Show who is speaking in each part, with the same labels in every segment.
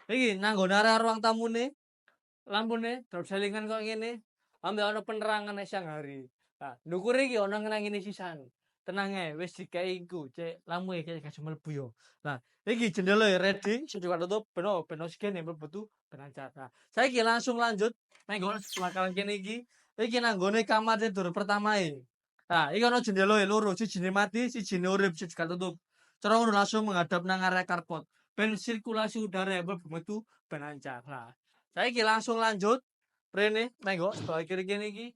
Speaker 1: Iki nang nggone area ruang tamune, lampune drop selingan kok ngene, ambek ana penerangan siang hari. Nah, ndukure iki ana ngene sisan. Tenang ae, wis dikai iku, cek lampu iki gak mlebu yo. Nah, iki jendela ready, iso dibuka tutup, ben oksigen yang mlebu tuh ben lancar. Nah, saiki langsung lanjut, nek nggon sebelah kanan kene iki nang nggone kamar tidur pertamae. Nah, iki ana jendela loro, sijine mati, sijine urip, siji tutup. Cara ngono langsung menghadap nang area carport. Ben sirkulasi udara yang mlebu metu ben lancar. Nah, saiki langsung lanjut, mrene menggo sebelah kiri kene iki.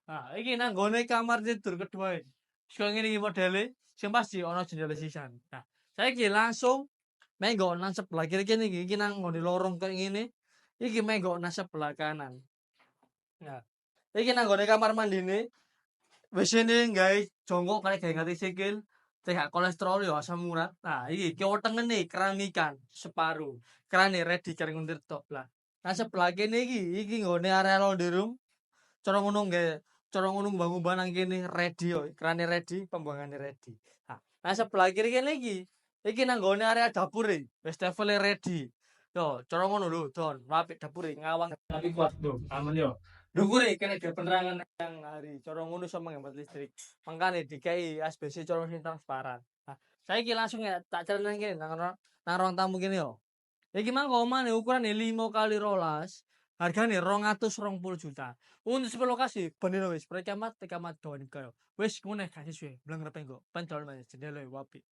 Speaker 1: Nah, iki nang nggone kamar tidur kedua. Saka ngene iki modele, sing pasti ana jendela sisan. Nah, saiki langsung menggo nang sebelah kiri kene iki nang nggone lorong kaya ngene, iki menggo nang sebelah kanan. Nah, iki nang nggone kamar mandine, WC-ne gawe jongkok kare gawe ngati sikil, cek kolesterol yo asam urat. Nah, iki kiwa tengene keramikan separuh. Kerane ready kare nguntir tok lah. Nah, sebelah kene iki nggone area laundry room. Cara ngono mbah-mbah nang kene ready yo, kerane ready, pembuangane ready. Nah sebelah kiri kene iki nang nggone area dapure, wastafel ready. Yo, cara ngono lho, Don, apik dapure ngawang tapi kuat lho, aman yo. Ndukure kene ge penerangan yang hari, cara ngono iso menghemat listrik. Mangkane dikai asbes cara sing transparan. Nah, saiki langsung ya tak ceritani kene nang ruang tamu kene yo. Iki mah omane ukurane 5 kali 12, hargane 220 juta. Untuk 10 lokasi, bener wis, pre camat, camat doan kaya. Wis ngene gak sesuai, blenger penggo, pentol jendela wapi.